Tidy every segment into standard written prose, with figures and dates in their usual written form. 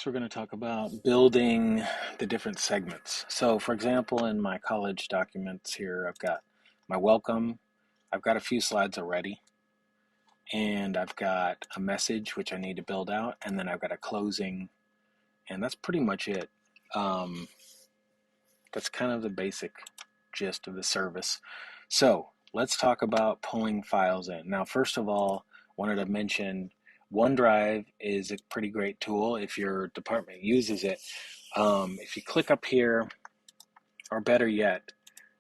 So we're going to talk about building the different segments. So for example, in my college documents here, I've got my welcome, I've got a few slides already, and I've got a message which I need to build out, and then I've got a closing, and that's pretty much it. Um, that's kind of the basic gist of the service. So let's talk about pulling files in. Now, first of all, wanted to mention OneDrive is a pretty great tool if your department uses it. If you click up here, or better yet,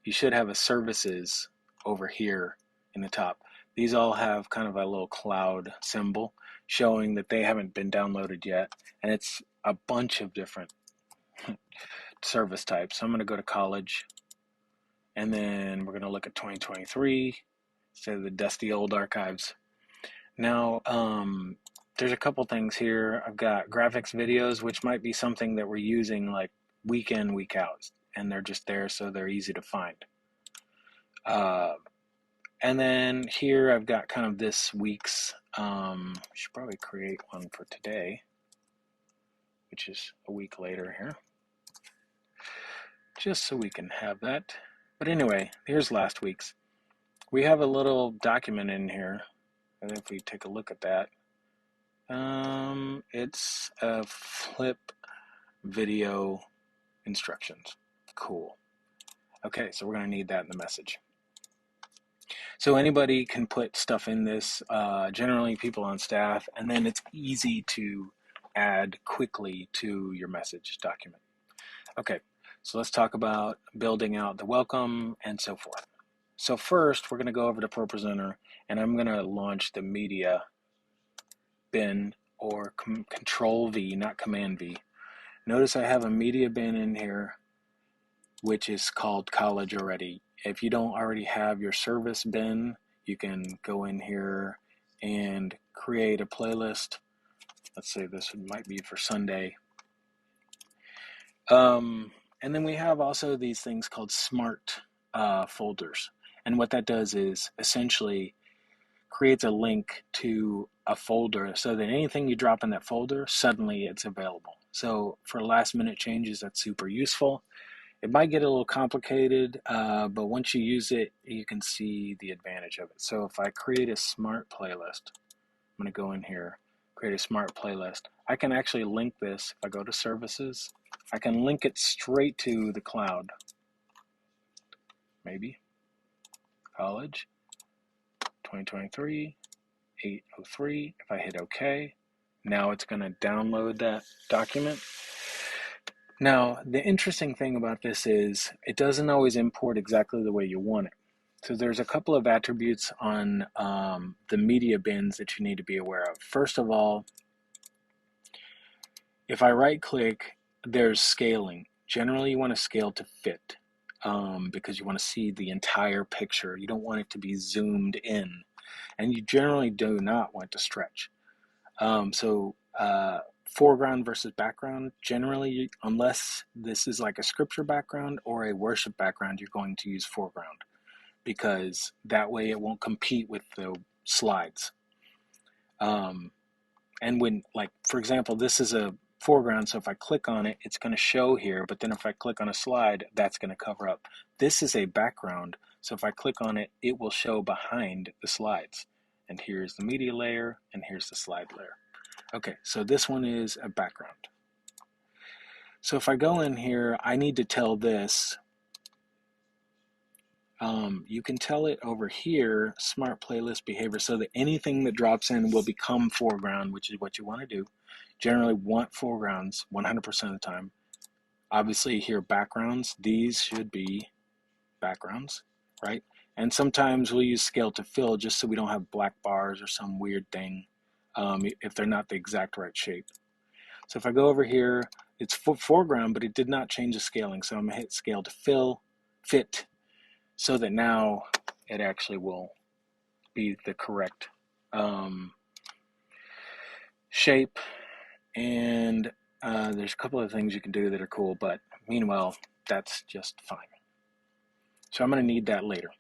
you should have a services over here in the top. These all have kind of a little cloud symbol showing that they haven't been downloaded yet, and it's a bunch of different service types. So I'm going to go to college, and then we're going to look at 2023 instead of the dusty old archives. Now, there's a couple things here. I've got graphics videos, which might be something that we're using like week in, week out, and they're just there so they're easy to find. And then here I've got kind of this week's, should probably create one for today, which is a week later here, just so we can have that. But anyway, here's last week's. We have a little document in here, and if we take a look at that, it's a flip video instructions. Cool. Okay, so we're going to need that in the message. So anybody can put stuff in this, generally people on staff, and then it's easy to add quickly to your message document. Okay, so let's talk about building out the welcome and so forth. So first, we're going to go over to ProPresenter, and I'm going to launch the media bin, or Control V, not Command V. Notice I have a media bin in here, which is called college already. If you don't already have your service bin, you can go in here and create a playlist. Let's say this might be for Sunday. And then we have also these things called smart folders. And what that does is essentially creates a link to a folder so that anything you drop in that folder, suddenly it's available. So for last minute changes, that's super useful. It might get a little complicated, but once you use it, you can see the advantage of it. So if I create a smart playlist, I'm going to go in here, create a smart playlist. I can actually link this. If I go to services, I can link it straight to the cloud. Maybe college 2023 803. If I hit OK, now it's going to download that document. Now, the interesting thing about this is it doesn't always import exactly the way you want it. So there's a couple of attributes on the media bins that you need to be aware of. First of all, if I right click, there's scaling. Generally, you want to scale to fit because you want to see the entire picture. You don't want it to be zoomed in, and you generally do not want to stretch. Foreground versus background, generally, unless this is like a scripture background or a worship background, you're going to use foreground because that way it won't compete with the slides. And when, like, for example, this is a foreground, so if I click on it, it's going to show here, but then if I click on a slide, that's going to cover up. This is a background, so if I click on it, it will show behind the slides. And here's the media layer, and here's the slide layer. Okay, so this one is a background. So if I go in here, I need to tell this. You can tell it over here, smart playlist behavior, so that anything that drops in will become foreground, which is what you want to do. Generally want foregrounds 100% of the time. Obviously here backgrounds, these should be backgrounds, right? And sometimes we'll use scale to fill just so we don't have black bars or some weird thing. If they're not the exact right shape. So if I go over here, it's foreground, but it did not change the scaling. So I'm going to hit scale to fit, so that now it actually will be the correct shape. And there's a couple of things you can do that are cool, but meanwhile, that's just fine. So I'm going to need that later.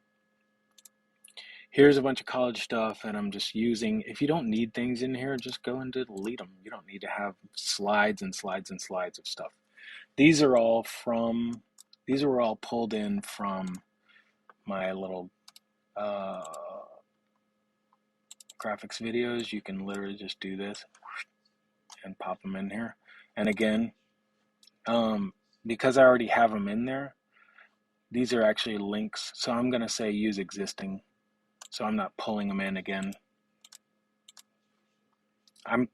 here's a bunch of college stuff and I'm just using, if you don't need things in here, just go and delete them. You don't need to have slides and slides and slides of stuff. These are all pulled in from my little graphics videos. You can literally just do this and pop them in here. And again, because I already have them in there, these are actually links. So I'm going to say use existing. So I'm not pulling them in again. I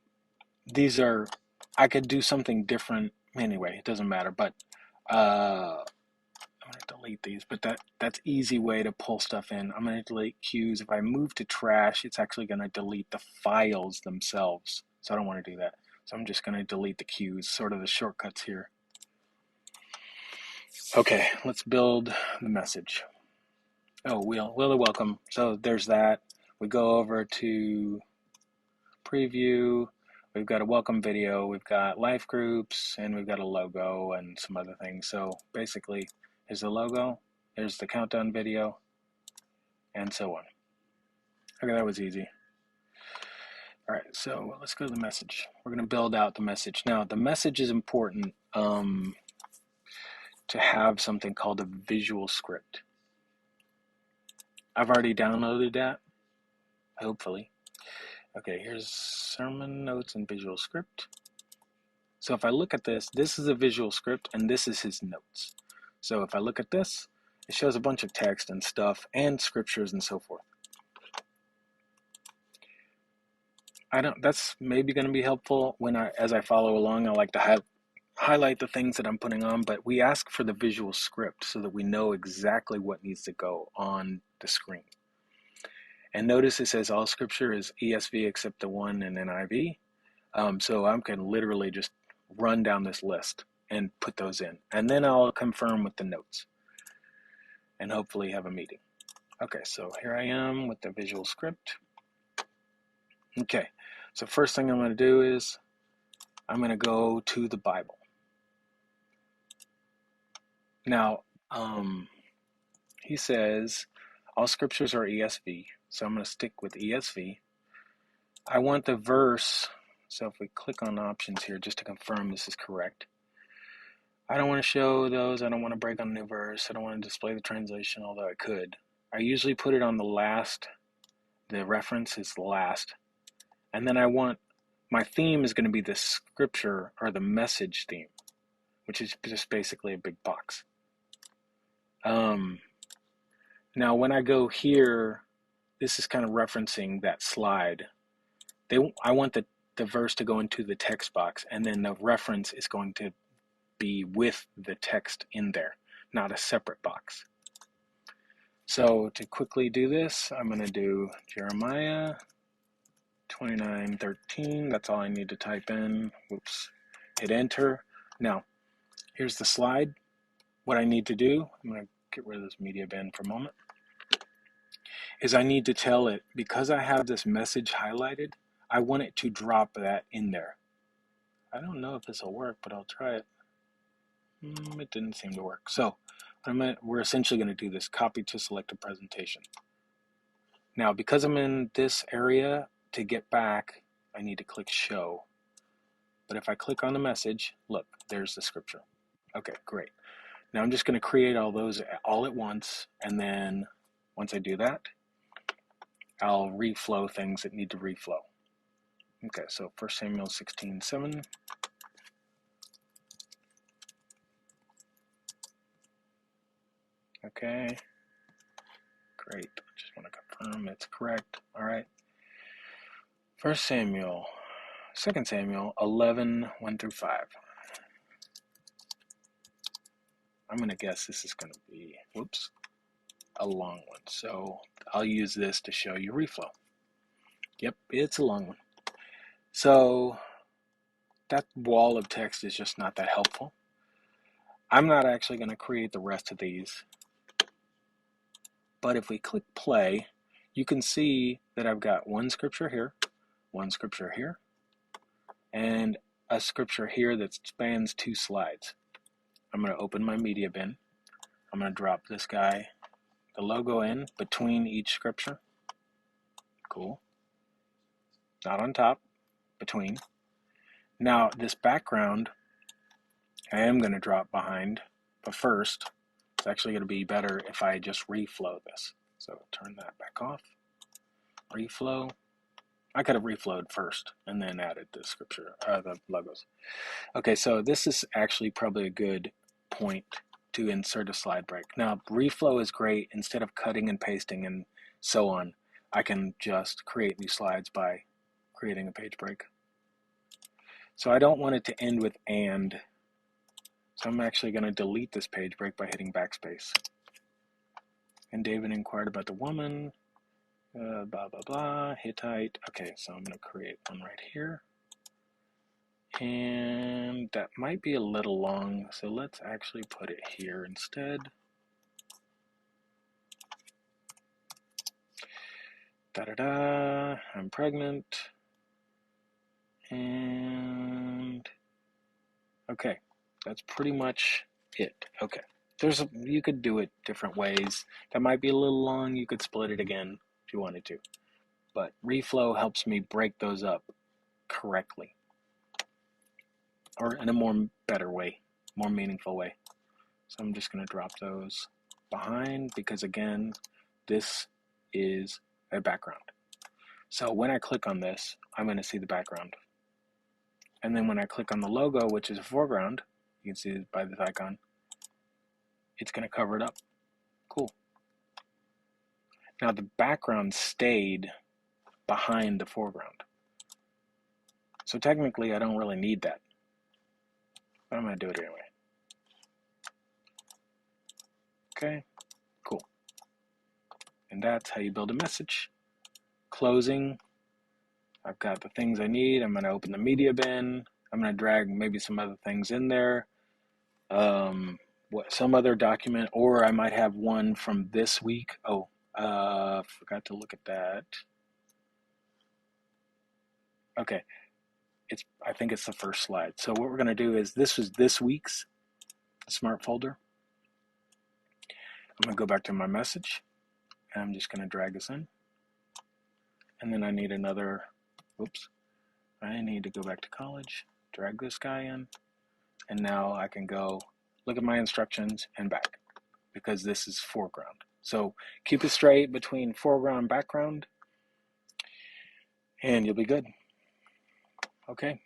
could do something different anyway. It doesn't matter. But I'm going to delete these. But that's easy way to pull stuff in. I'm going to delete cues. If I move to trash, it's actually going to delete the files themselves. So I don't want to do that. So I'm just going to delete the cues, sort of the shortcuts here. Okay, let's build the message. Oh, Will of Welcome. So there's that. We go over to preview. We've got a welcome video. We've got life groups, and we've got a logo and some other things. So basically, here's the logo. There's the countdown video, and so on. Okay, that was easy. All right, so let's go to the message. We're going to build out the message. Now, the message is important to have something called a visual script. I've already downloaded that, hopefully. Okay, here's sermon notes and visual script. So if I look at this, this is a visual script and this is his notes. So if I look at this, it shows a bunch of text and stuff and scriptures and so forth. That's maybe going to be helpful as I follow along. I like to highlight the things that I'm putting on, but we ask for the visual script so that we know exactly what needs to go on the screen. And notice it says all scripture is ESV except the one in NIV. So I can literally just run down this list and put those in. And then I'll confirm with the notes and hopefully have a meeting. Okay, so here I am with the visual script. Okay, so first thing I'm going to do is I'm going to go to the Bible. Now, he says all scriptures are ESV, so I'm going to stick with ESV. I want the verse, so if we click on options here just to confirm this is correct. I don't want to show those, I don't want to break on a new verse, I don't want to display the translation, although I could. I usually put it on the last, the reference is the last. And then my theme is going to be the scripture or the message theme, which is just basically a big box. Now when I go here, this is kind of referencing that slide. I want the verse to go into the text box, and then the reference is going to be with the text in there, not a separate box. So to quickly do this, I'm going to do Jeremiah 29:13. That's all I need to type in. Whoops. Hit enter. Now, here's the slide. What I need to do, I'm going to get rid of this media bin for a moment, is I need to tell it, because I have this message highlighted, I want it to drop that in there. I don't know if this will work, but I'll try it. It didn't seem to work. So we're essentially going to do this, copy to selected presentation. Now, because I'm in this area, to get back, I need to click show. But if I click on the message, look, there's the scripture. Okay, great. Now I'm just going to create all those all at once, and then once I do that, I'll reflow things that need to reflow. Okay, so 1 Samuel 16:7. Okay, great. I just want to confirm it's correct. All right. 2 Samuel 11:1-5. I'm going to guess this is going to be, a long one. So I'll use this to show you reflow. Yep, it's a long one. So that wall of text is just not that helpful. I'm not actually going to create the rest of these. But if we click play, you can see that I've got one scripture here, and a scripture here that spans 2 slides. I'm going to open my media bin. I'm going to drop this guy, the logo, in between each scripture. Cool. Not on top, between. Now this background, I am going to drop behind, but first, it's actually going to be better if I just reflow this. So turn that back off. Reflow. I could have reflowed first and then added the the logos. Okay, so this is actually probably a good point to insert a slide break. Now, reflow is great. Instead of cutting and pasting and so on, I can just create new slides by creating a page break. So I don't want it to end with and. So I'm actually going to delete this page break by hitting backspace. And David inquired about the woman, blah, blah, blah, Hittite. Okay, so I'm going to create one right here. And that might be a little long, so let's actually put it here instead. Da-da-da, I'm pregnant. And okay, that's pretty much it. Okay, you could do it different ways. That might be a little long. You could split it again if you wanted to. But reflow helps me break those up correctly, or in a more better way, more meaningful way. So I'm just going to drop those behind because, again, this is a background. So when I click on this, I'm going to see the background. And then when I click on the logo, which is a foreground, you can see it by this icon, it's going to cover it up. Cool. Now the background stayed behind the foreground. So technically I don't really need that, but I'm going to do it anyway. Okay, cool. And that's how you build a message. Closing. I've got the things I need. I'm going to open the media bin. I'm going to drag maybe some other things in there. Some other document, or I might have one from this week. Oh, forgot to look at that. Okay, I think it's the first slide. So what we're going to do is, this was this week's smart folder. I'm going to go back to my message, and I'm just going to drag this in. And then I need another, oops, I need to go back to college, drag this guy in, and now I can go look at my instructions and back, because this is foreground. So keep it straight between foreground and background, and you'll be good. Okay.